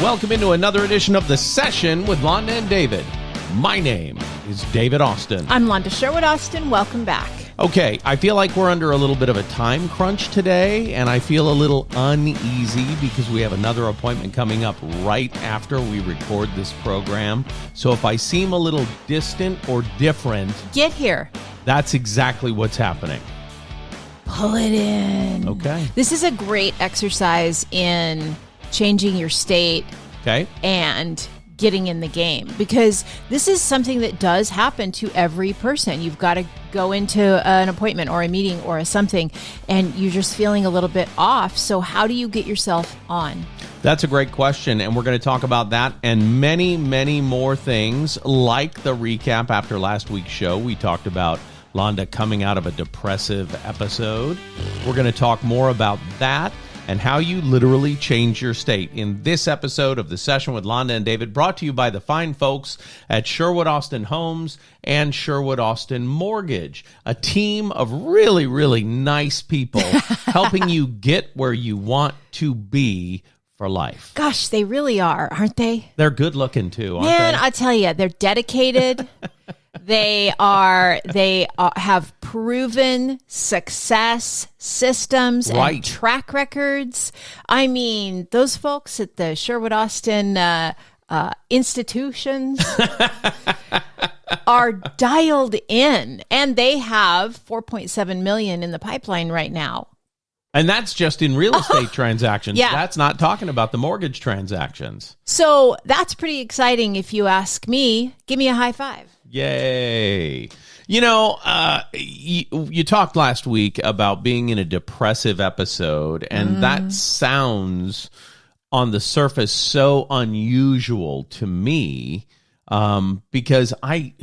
Welcome into another edition of The Session with Londa and David. My name is David Austin. I'm Londa Sherwood Austin. Welcome back. Okay, I feel like we're under a little bit of a time crunch today, and I feel a little uneasy because we have another appointment coming up right after we record this program. So if I seem a little distant or different, get here. That's exactly what's happening. Pull it in. Okay. This is a great exercise in changing your state and getting in the game, because this is something that does happen to every person. You've got to go into an appointment or a meeting or a something and you're just feeling a little bit off. So how do you get yourself on? That's a great question, and we're going to talk about that and many, many more things, like the recap after last week's show. We talked about Londa coming out of a depressive episode. We're going to talk more about that and how you literally change your state in this episode of The Session with Londa and David, brought to you by the fine folks at Sherwood Austin Homes and Sherwood Austin Mortgage, a team of really, really nice people helping you get where you want to be for life. Gosh, they really are, aren't they? They're good looking too, aren't Man, they? I tell you, they're dedicated. They have proven success systems and track records. I mean, those folks at the Sherwood Austin institutions are dialed in, and they have $4.7 million in the pipeline right now. And that's just in real estate transactions. Yeah. That's not talking about the mortgage transactions. So that's pretty exciting if you ask me. Give me a high five. Yay. You know, you talked last week about being in a depressive episode, and that sounds on the surface so unusual to me, because I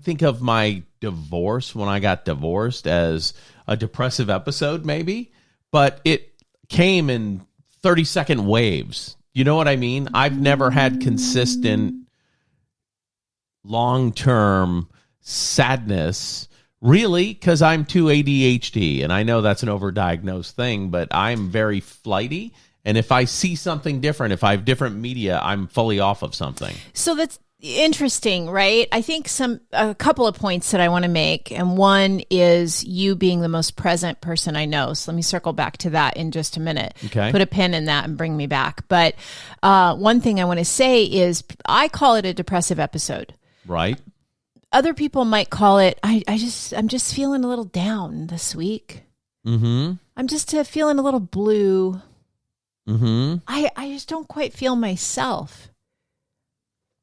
think of my divorce when I got divorced as a depressive episode, maybe, but it came in 30-second waves. You know what I mean? I've never had consistent long-term sadness, really, because I'm too ADHD, and I know that's an overdiagnosed thing, but I'm very flighty, and if I see something different, if I have different media, I'm fully off of something. So that's interesting, right? I think a couple of points that I want to make, and one is you being the most present person I know. So let me circle back to that in just a minute. Okay. Put a pin in that and bring me back. But one thing I want to say is I call it a depressive episode. Right. Other people might call it, I'm just feeling a little down this week. Mm-hmm. I'm just feeling a little blue. Mm-hmm. I just don't quite feel myself.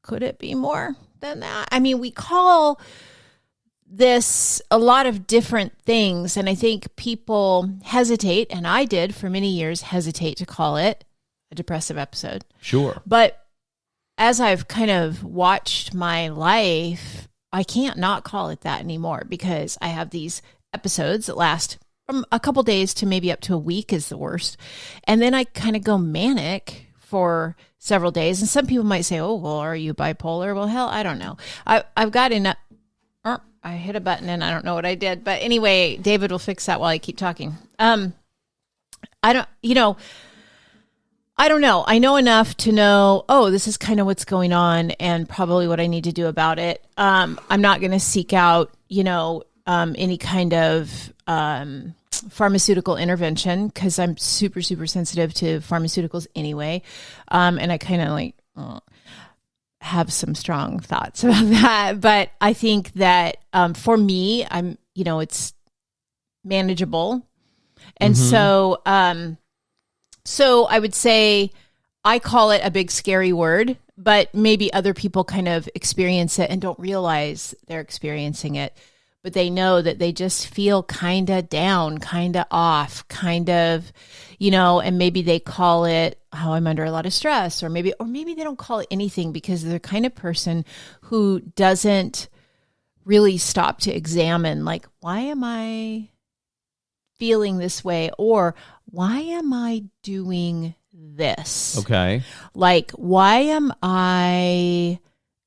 Could it be more than that? I mean, we call this a lot of different things, and I think people hesitate, and I did for many years hesitate to call it a depressive episode. Sure. But as I've kind of watched my life, I can't not call it that anymore, because I have these episodes that last from a couple days to maybe up to a week is the worst. And then I kind of go manic for several days. And some people might say, oh, well, are you bipolar? Well, hell, I don't know. I've got enough. I hit a button and I don't know what I did. But anyway, David will fix that while I keep talking. I don't know. I know enough to know, this is kind of what's going on and probably what I need to do about it. I'm not going to seek out, any kind of pharmaceutical intervention, because I'm super, super sensitive to pharmaceuticals anyway. And I kind of have some strong thoughts about that. But I think that for me, it's manageable. And so I would say I call it a big scary word, but maybe other people kind of experience it and don't realize they're experiencing it. But they know that they just feel kind of down, kind of off, kind of, and maybe they call it, I'm under a lot of stress, or maybe they don't call it anything, because they're the kind of person who doesn't really stop to examine, like, why am I feeling this way? Or why am I doing this? Okay. Like, why am I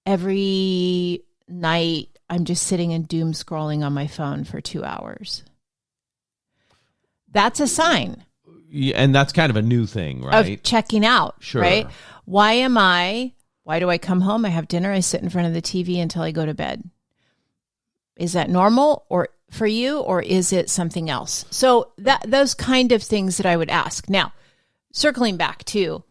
every night I'm just sitting and doom scrolling on my phone for 2 hours? That's a sign. And that's kind of a new thing, right? Of checking out, Sure. right? Why do I come home, I have dinner, I sit in front of the TV until I go to bed? Is that normal or for you, or is it something else? So those kind of things that I would ask. Now, circling back to,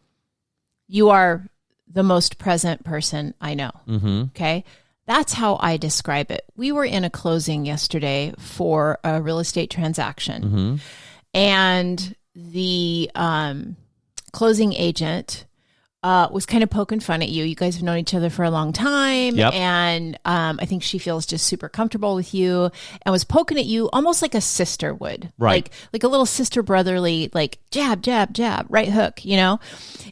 you are the most present person I know. Mm-hmm. Okay. That's how I describe it. We were in a closing yesterday for a real estate transaction. Mm-hmm. And the closing agent was kind of poking fun at you. You guys have known each other for a long time. Yep. And I think she feels just super comfortable with you and was poking at you almost like a sister would. Right. Like a little sister brotherly, like jab, jab, jab, right hook,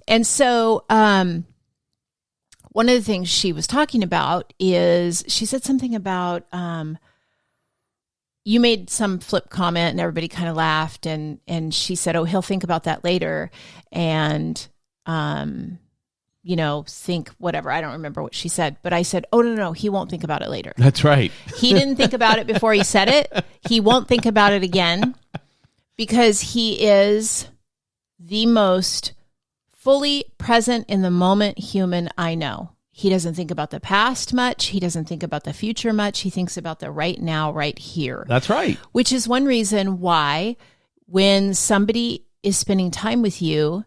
And so one of the things she was talking about is she said something about you made some flip comment and everybody kind of laughed, and she said, oh, he'll think about that later and think whatever. I don't remember what she said, but I said, oh, no, he won't think about it later. That's right. He didn't think about it before he said it. He won't think about it again because he is the most fully present in the moment human I know. He doesn't think about the past much. He doesn't think about the future much. He thinks about the right now, right here. That's right. Which is one reason why when somebody is spending time with you,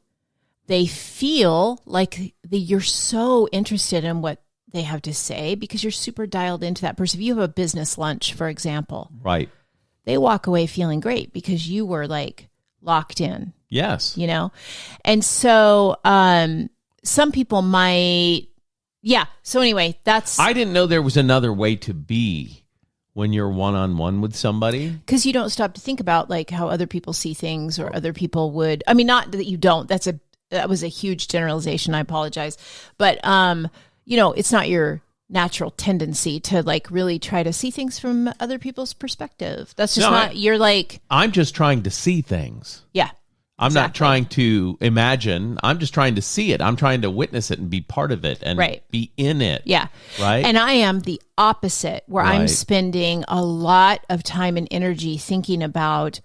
they feel like you're so interested in what they have to say because you're super dialed into that person. If you have a business lunch, for example, Right. they walk away feeling great because you were like locked in. Yes. And so some people might, So anyway, I didn't know there was another way to be when you're one-on-one with somebody. Because you don't stop to think about like how other people see things or other people would. I mean, not that you don't. That was a huge generalization. I apologize. But, it's not your natural tendency to like really try to see things from other people's perspective. That's just you're like. I'm just trying to see things. Yeah. I'm not trying to imagine. I'm just trying to see it. I'm trying to witness it and be part of it and be in it. Yeah. Right. And I am the opposite, where I'm Right. spending a lot of time and energy thinking about,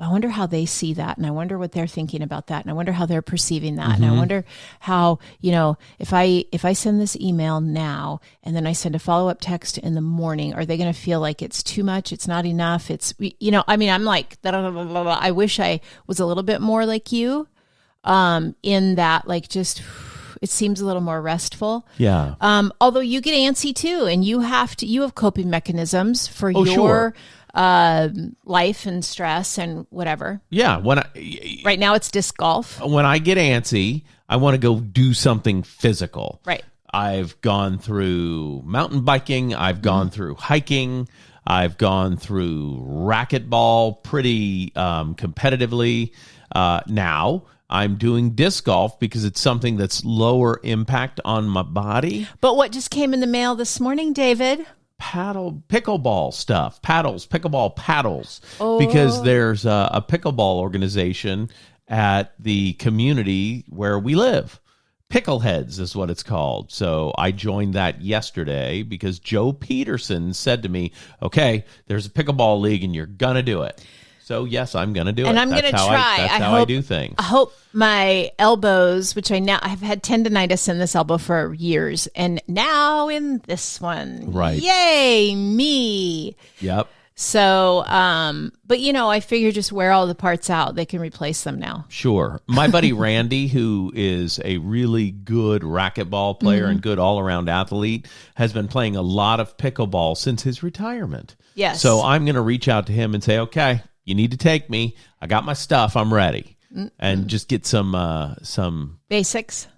I wonder how they see that. And I wonder what they're thinking about that. And I wonder how they're perceiving that. And I wonder how, if I send this email now and then I send a follow-up text in the morning, are they going to feel like it's too much? It's not enough. It's, I'm like, I wish I was a little bit more like you in that, like, just, it seems a little more restful. Yeah. Although you get antsy too, and you have coping mechanisms for your sure. life and stress and whatever. Yeah. Right now it's disc golf. When I get antsy, I want to go do something physical. Right. I've gone through mountain biking. I've gone through hiking. I've gone through racquetball pretty competitively. Now I'm doing disc golf because it's something that's lower impact on my body. But what just came in the mail this morning, David? Pickleball stuff, pickleball paddles, because there's a pickleball organization at the community where we live. Pickleheads is what it's called. So I joined that yesterday because Joe Peterson said to me, okay, there's a pickleball league and you're going to do it. So yes, I'm going to do it. And I'm going to try. That's how I do things. I hope my elbows, which I've had tendonitis in this elbow for years, and now in this one. Right. Yay, me. Yep. So, but I figure just wear all the parts out. They can replace them now. Sure. My buddy Randy, who is a really good racquetball player and good all-around athlete, has been playing a lot of pickleball since his retirement. Yes. So I'm going to reach out to him and say, okay, you need to take me. I got my stuff. I'm ready. And just get some basics,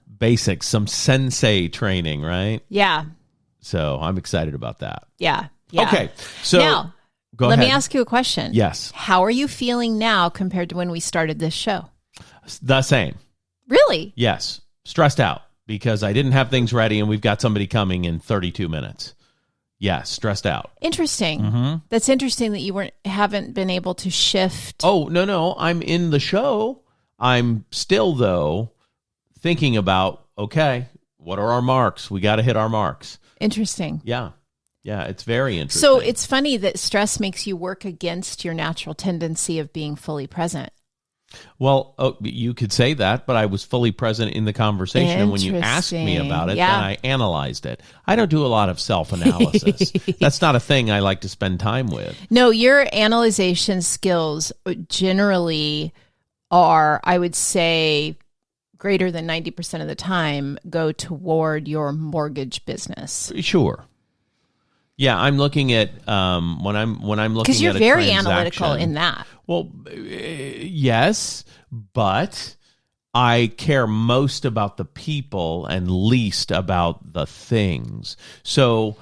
some sensei training, right? Yeah. So I'm excited about that. Yeah. Okay. So now, let me ask you a question. Yes. How are you feeling now compared to when we started this show? The same. Really? Yes. Stressed out because I didn't have things ready and we've got somebody coming in 32 minutes. Yes, stressed out. Interesting. Mm-hmm. That's interesting that you haven't been able to shift. Oh, no. I'm in the show. I'm still, though, thinking about, okay, what are our marks? We got to hit our marks. Interesting. Yeah, it's very interesting. So it's funny that stress makes you work against your natural tendency of being fully present. Well, you could say that, but I was fully present in the conversation. And when you asked me about it, then I analyzed it. I don't do a lot of self-analysis. That's not a thing I like to spend time with. No, your analyzation skills generally are, I would say, greater than 90% of the time go toward your mortgage business. Sure. Yeah, I'm looking at when I'm looking at because you're a very transaction, analytical in that. Well, yes, but I care most about the people and least about the things. So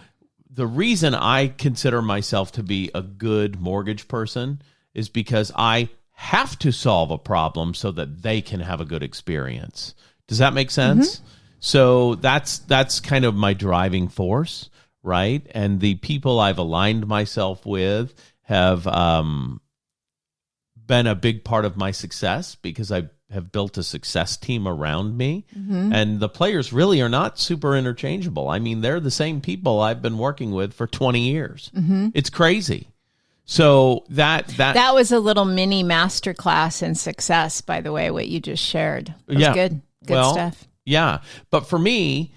the reason I consider myself to be a good mortgage person is because I have to solve a problem so that they can have a good experience. Does that make sense? Mm-hmm. So that's kind of my driving force, right? And the people I've aligned myself with have been a big part of my success because I have built a success team around me. Mm-hmm. And the players really are not super interchangeable. I mean, they're the same people I've been working with for 20 years. Mm-hmm. It's crazy. So that was a little mini masterclass in success, by the way, what you just shared. It was good stuff. Yeah. But for me,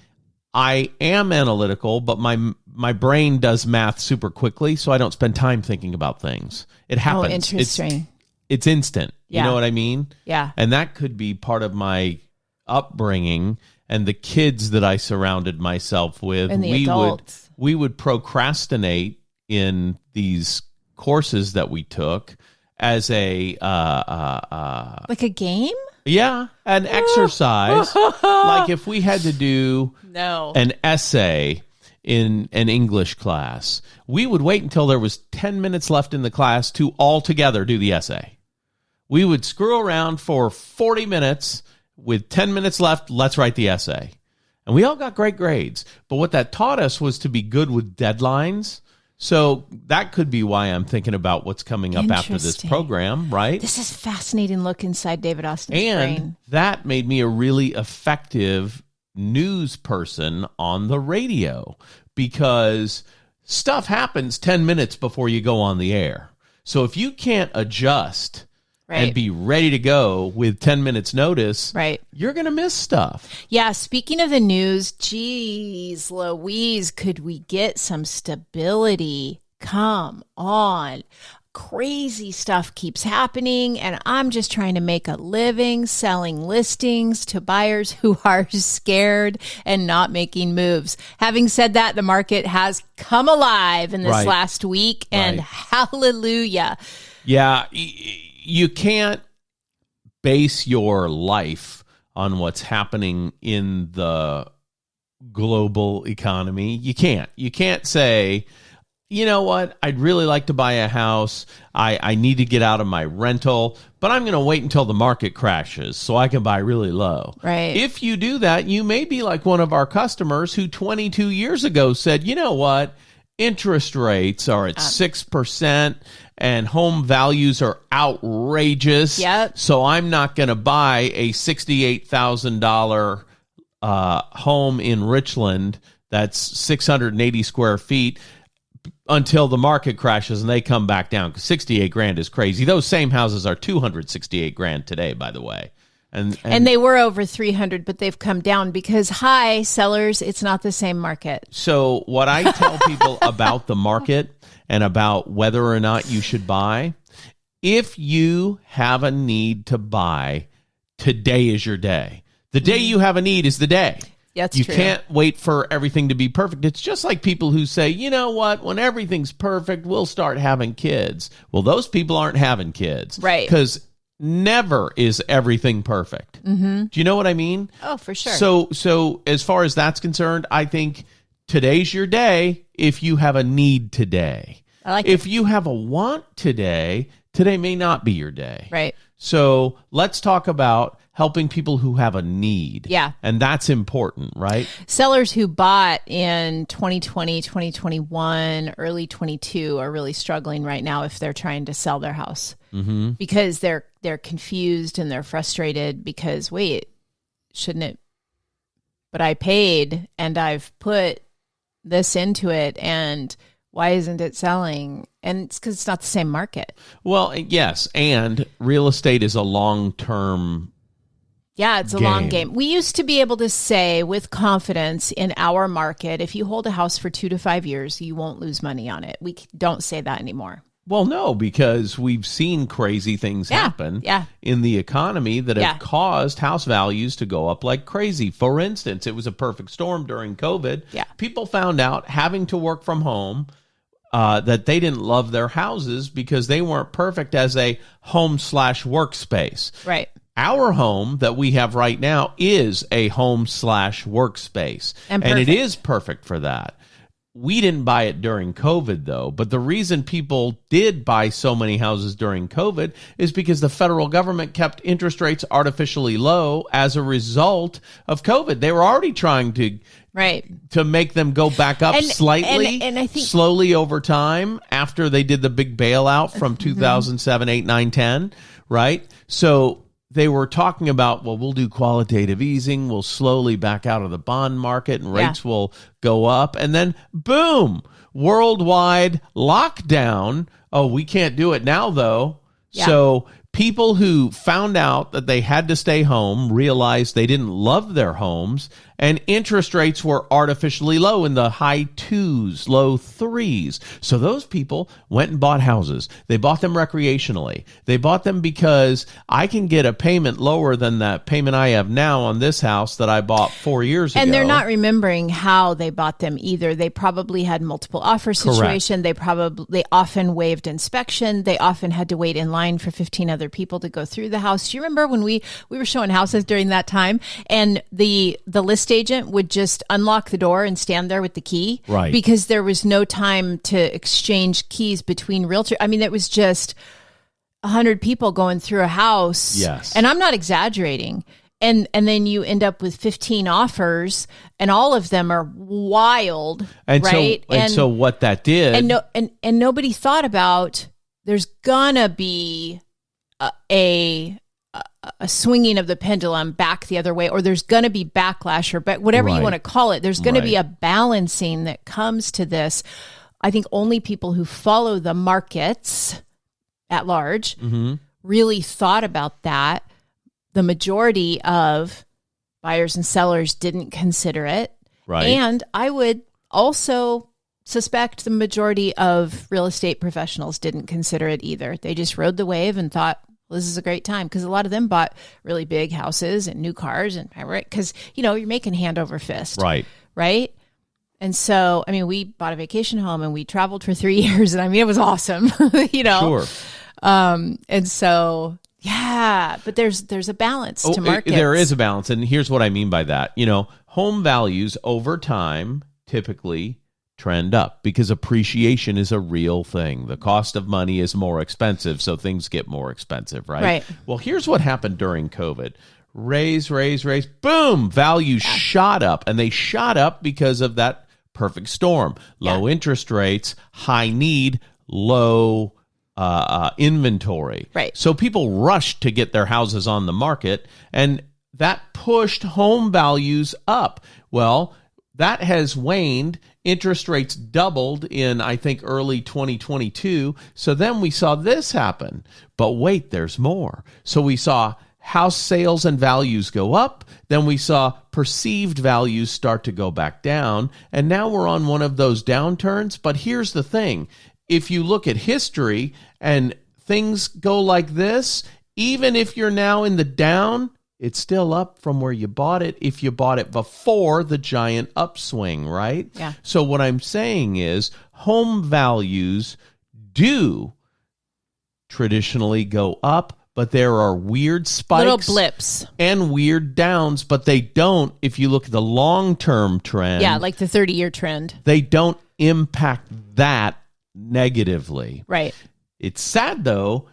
I am analytical, but my brain does math super quickly, so I don't spend time thinking about things. It happens. Oh, interesting. It's instant. Yeah. You know what I mean? Yeah. And that could be part of my upbringing and the kids that I surrounded myself with. And the adults. We would procrastinate in these courses that we took as a like a game? Yeah, an exercise. Like if we had to do an essay in an English class, we would wait until there was 10 minutes left in the class to all together do the essay. We would screw around for 40 minutes with 10 minutes left. Let's write the essay. And we all got great grades. But what that taught us was to be good with deadlines. So that could be why I'm thinking about what's coming up after this program, right? This is a fascinating look inside David Austin's brain. And that made me a really effective news person on the radio because stuff happens 10 minutes before you go on the air. So if you can't adjust and be ready to go with 10 minutes notice, you're going to miss stuff. Yeah, speaking of the news, geez, Louise, could we get some stability? Come on. Crazy stuff keeps happening, and I'm just trying to make a living selling listings to buyers who are scared and not making moves. Having said that, the market has come alive in this last week, and hallelujah. Yeah, you can't base your life on what's happening in the global economy. You can't say, you know what, I'd really like to buy a house. I need to get out of my rental, but I'm going to wait until the market crashes so I can buy really low. Right. If you do that, you may be like one of our customers who 22 years ago said, you know what, interest rates are at 6%. And home values are outrageous. Yep. So I'm not going to buy a $68,000 home in Richland that's 680 square feet until the market crashes and they come back down. Because 68 grand is crazy. Those same houses are 268 grand today, by the way. And they were over 300, but they've come down because, hi, sellers, it's not the same market. So what I tell people about the market and about whether or not you should buy, if you have a need to buy, today is your day. The day you have a need is the day. That's you true. Can't wait for everything to be perfect. It's just like people who say, you know what, when everything's perfect, we'll start having kids. Well, those people aren't having kids. Right. Because never is everything perfect. Mm-hmm. Do you know what I mean? Oh, for sure. So as far as that's concerned, I think today's your day if you have a need today. I like if you have a want today may not be your day. Right. So let's talk about helping people who have a need. Yeah. And that's important, right? Sellers who bought in 2020, 2021, early 22 are really struggling right now if they're trying to sell their house. Mm-hmm. Because they're confused and they're frustrated because, wait, shouldn't it? But I paid and I've put this into it, and Why isn't it selling? And it's because it's not the same market. Well, yes, and real estate is a long-term Yeah, it's a long game. We used to be able to say with confidence in our market, if you hold a house for 2 to 5 years, you won't lose money on it. We don't say that anymore. Well, no, because we've seen crazy things happen in the economy that have caused house values to go up like crazy. For instance, it was a perfect storm during COVID. Yeah. People found out having to work from home that they didn't love their houses because they weren't perfect as a home/workspace. Right. Our home that we have right now is a home/workspace, and it is perfect for that. We didn't buy it during COVID, though. But the reason people did buy so many houses during COVID is because the federal government kept interest rates artificially low as a result of COVID. They were already trying to make them go back up slightly, and I think slowly over time after they did the big bailout from 2007, 8, 9, 10, right? So they were talking about, well, we'll do qualitative easing. We'll slowly back out of the bond market and rates will go up. And then, boom, worldwide lockdown. Oh, we can't do it now, though. Yeah. So people who found out that they had to stay home realized they didn't love their homes, and interest rates were artificially low in the high 2s, low 3s. So those people went and bought houses. They bought them recreationally. They bought them because I can get a payment lower than that payment I have now on this house that I bought 4 years ago. And they're not remembering how they bought them either. They probably had multiple offer situation. They often waived inspection. They often had to wait in line for 15 other people to go through the house. Do you remember when we were showing houses during that time, and the list agent would just unlock the door and stand there with the key? Right. Because there was no time to exchange keys between realtors. I mean, it was just 100 people going through a house. Yes. And I'm not exaggerating. And then you end up with 15 offers, and all of them are wild, right? So what that did, and nobody thought about there's gonna be a swinging of the pendulum back the other way, or there's going to be backlash, or whatever you want to call it. There's going to be a balancing that comes to this. I think only people who follow the markets at large really thought about that. The majority of buyers and sellers didn't consider it. Right. And I would also suspect the majority of real estate professionals didn't consider it either. They just rode the wave and thought, well, this is a great time, because a lot of them bought really big houses and new cars, and because you're making hand over fist, right. And so, I mean, we bought a vacation home and we traveled for 3 years, and I mean, it was awesome, Sure. And so, but there's a balance to markets. There is a balance, and here's what I mean by that. Home values over time typically trend up because appreciation is a real thing. The cost of money is more expensive, so things get more expensive, right? Well, here's what happened during COVID. Raise, boom, values shot up, and they shot up because of that perfect storm. Low interest rates, high need, low inventory. Right. So people rushed to get their houses on the market, and that pushed home values up. Well, that has waned. Interest rates doubled in, I think, early 2022. So then we saw this happen. But wait, there's more. So we saw house sales and values go up. Then we saw perceived values start to go back down. And now we're on one of those downturns. But here's the thing. If you look at history and things go like this, even if you're now in the down, it's still up from where you bought it if you bought it before the giant upswing, right? Yeah. So what I'm saying is home values do traditionally go up, but there are weird spikes. Little blips. And weird downs, but they don't, if you look at the long-term trend. Yeah, like the 30-year trend. They don't impact that negatively. Right. It's sad, though,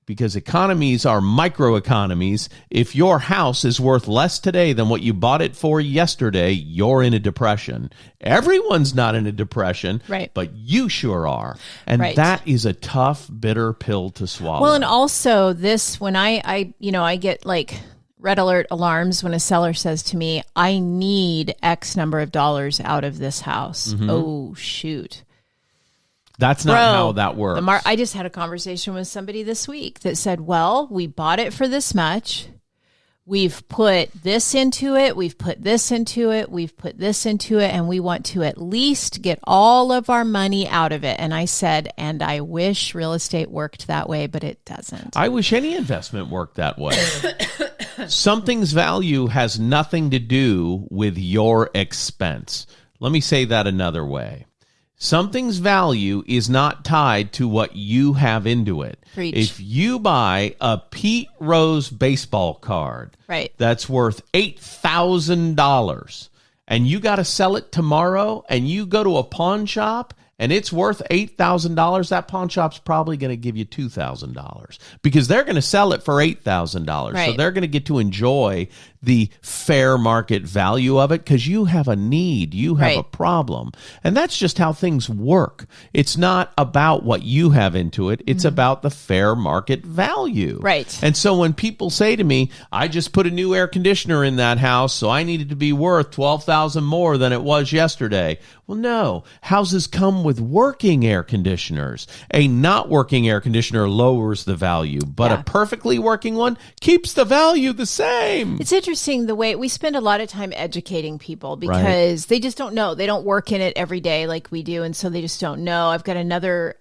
because economies are microeconomies. If your house is worth less today than what you bought it for yesterday, you're in a depression. Everyone's not in a depression, right, but you sure are. And that is a tough, bitter pill to swallow. Well, and also this, when I get like red alert alarms when a seller says to me, I need X number of dollars out of this house. Oh, shoot. That's not how that works. I just had a conversation with somebody this week that said, well, we bought it for this much. We've put this into it. We've put this into it. We've put this into it. And we want to at least get all of our money out of it. And I said, and I wish real estate worked that way, but it doesn't. I wish any investment worked that way. Something's value has nothing to do with your expense. Let me say that another way. Something's value is not tied to what you have into it. Preach. If you buy a Pete Rose baseball card that's worth $8,000 and you got to sell it tomorrow and you go to a pawn shop and it's worth $8,000, that pawn shop's probably going to give you $2,000 because they're going to sell it for $8,000. Right. So they're going to get to enjoy the fair market value of it because you have a need, you have a problem. And that's just how things work. It's not about what you have into it. It's about the fair market value. Right. And so when people say to me, I just put a new air conditioner in that house, so I needed to be worth $12,000 more than it was yesterday. Well, no. Houses come with working air conditioners. A not working air conditioner lowers the value, but a perfectly working one keeps the value the same. It's interesting the way we spend a lot of time educating people because they just don't know. They don't work in it every day like we do, and so they just don't know. I've got another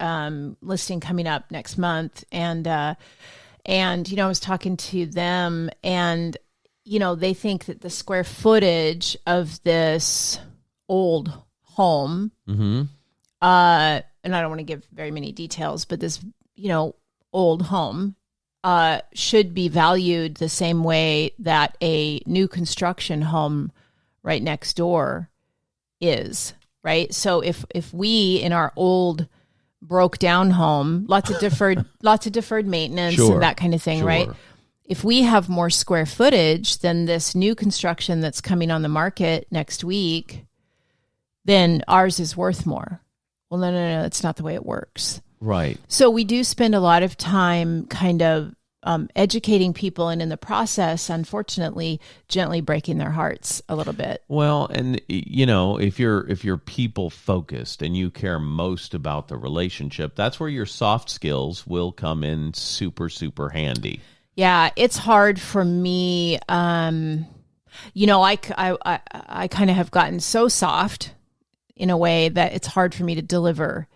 listing coming up next month, and I was talking to them, and they think that the square footage of this old home, and I don't want to give very many details, but this old home should be valued the same way that a new construction home right next door is, right? So if we in our old broke down home, lots of deferred maintenance and that kind of thing, right? If we have more square footage than this new construction that's coming on the market next week, then ours is worth more. Well, no, that's not the way it works. Right. So we do spend a lot of time kind of educating people, and in the process, unfortunately, gently breaking their hearts a little bit. Well, and if you're people focused and you care most about the relationship, that's where your soft skills will come in super, super handy. Yeah, it's hard for me. I kind of have gotten so soft in a way that it's hard for me to deliver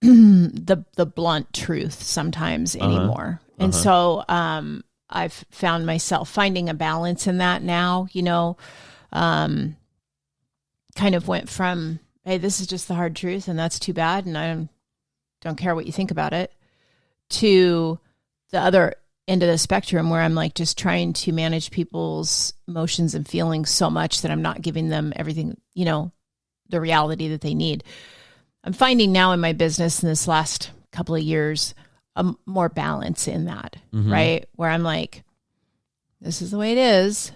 the blunt truth sometimes anymore. And so I've found myself finding a balance in that now, kind of went from, hey, this is just the hard truth and that's too bad and I don't care what you think about it, to the other end of the spectrum where I'm like just trying to manage people's emotions and feelings so much that I'm not giving them everything, the reality that they need. I'm finding now in my business in this last couple of years, more balance in that, right? Where I'm like, this is the way it is.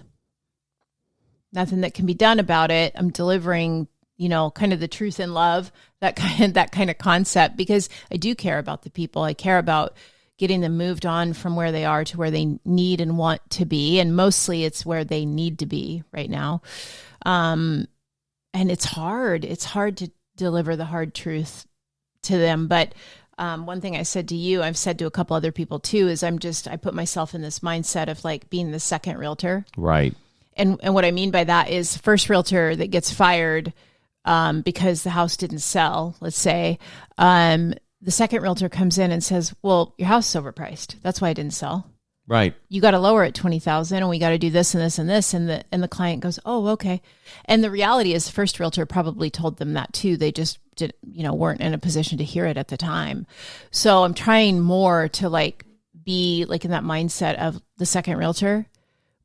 Nothing that can be done about it. I'm delivering, kind of the truth in love, that kind of concept, because I do care about the people. I care about getting them moved on from where they are to where they need and want to be. And mostly it's where they need to be right now. And it's hard. It's hard to deliver the hard truth to them. But one thing I said to you, I've said to a couple other people too, is I put myself in this mindset of like being the second realtor. Right. And what I mean by that is first realtor that gets fired because the house didn't sell, let's say, the second realtor comes in and says, well, your house is overpriced. That's why it didn't sell. Right. You got to lower it 20,000 and we got to do this and this and this. And the client goes, oh, okay. And the reality is the first realtor probably told them that too. They just weren't in a position to hear it at the time. So I'm trying more to be in that mindset of the second realtor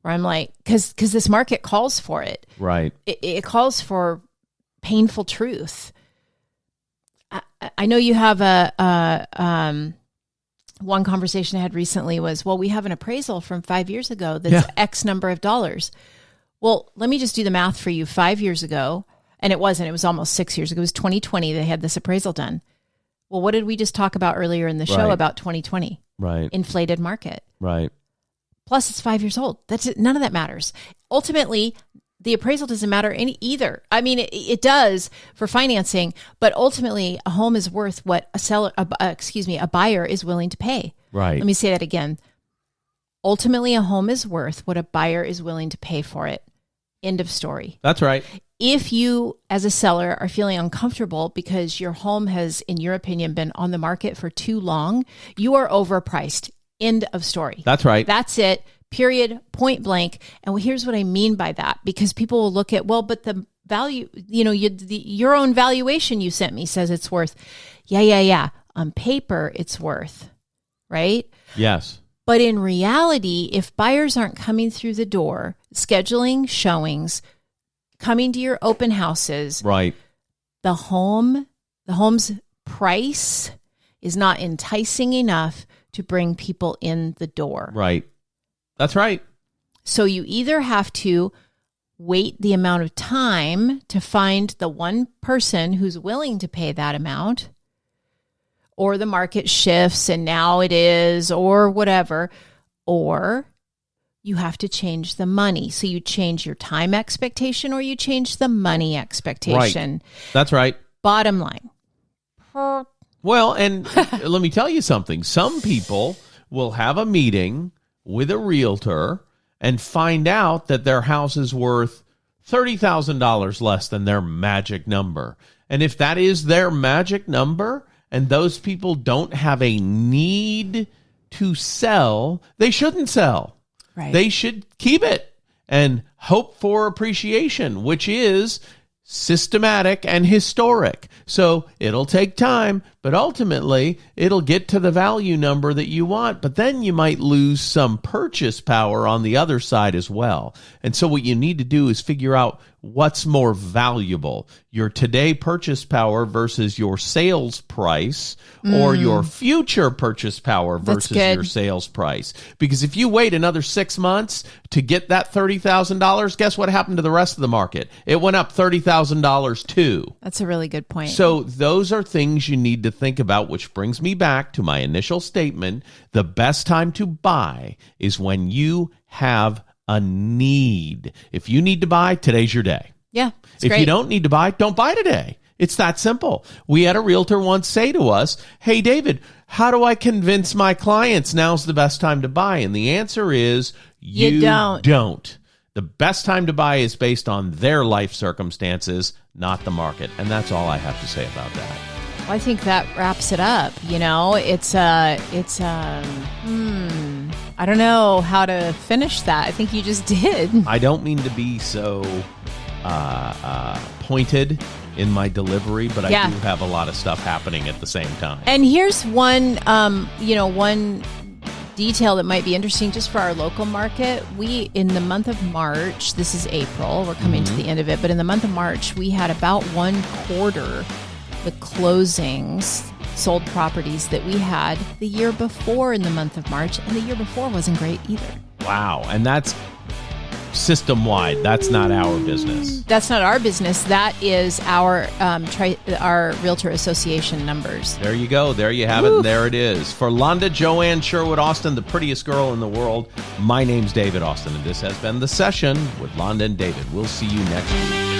where I'm like, cause this market calls for it. Right. It calls for painful truth. I know you have one conversation I had recently was, well, we have an appraisal from 5 years ago that's X number of dollars. Well, let me just do the math for you. 5 years ago, and it was almost 6 years ago. It was 2020. They had this appraisal done. Well, what did we just talk about earlier in the show about 2020? Right. Inflated market. Right. Plus it's 5 years old. That's it. None of that matters. Ultimately, the appraisal doesn't matter either. I mean, it does for financing, but ultimately a home is worth what a buyer is willing to pay. Right. Let me say that again. Ultimately, a home is worth what a buyer is willing to pay for it. End of story. That's right. If you, as a seller, are feeling uncomfortable because your home has, in your opinion, been on the market for too long, you are overpriced. End of story. That's right. That's it. Period. Point blank. And here's what I mean by that, because people will look at, well, but the value, your own valuation you sent me says it's worth. Yeah. On paper, it's worth, right? Yes. But in reality, if buyers aren't coming through the door, scheduling showings, coming to your open houses, right, the home's price is not enticing enough to bring people in the door. Right. That's right. So you either have to wait the amount of time to find the one person who's willing to pay that amount, or the market shifts and now it is, or whatever, or you have to change the money. So you change your time expectation or you change the money expectation. Right. That's right. Bottom line. Well, and let me tell you something. Some people will have a meeting with a realtor and find out that their house is worth $30,000 less than their magic number. And if that is their magic number, and those people don't have a need to sell, they shouldn't sell. Right. They should keep it and hope for appreciation, which is systematic and historic. So it'll take time, but ultimately it'll get to the value number that you want. But then you might lose some purchase power on the other side as well. And so what you need to do is figure out what's more valuable, your today purchase power versus your sales price, or your future purchase power versus your sales price. Because if you wait another 6 months to get that $30,000, guess what happened to the rest of the market? It went up $30,000 too. That's a really good point. So those are things you need to think about, which brings me back to my initial statement. The best time to buy is when you have a need. If you need to buy, today's your day. Yeah. If great. you don't need to buy, don't buy today. It's that simple. We had a realtor once say to us, "Hey, David, how do I convince my clients now's the best time to buy?" And the answer is you don't. The best time to buy is based on their life circumstances, not the market. And that's all I have to say about that. Well, I think that wraps it up. I don't know how to finish that. I think you just did. I don't mean to be so pointed in my delivery, but I do have a lot of stuff happening at the same time. And here's one detail that might be interesting just for our local market. We, in the month of March, this is April, we're coming to the end of it, but in the month of March, we had about 1/4 the closings, sold properties that we had the year before in the month of March, and the year before wasn't great either. Wow. And that's system-wide. That's not our business. That's not our business. That is our Realtor Association numbers. There you go. There you have it. And there it is. For Londa, Joanne, Sherwood, Austin, the prettiest girl in the world, my name's David Austin, and this has been The Session with Londa and David. We'll see you next week.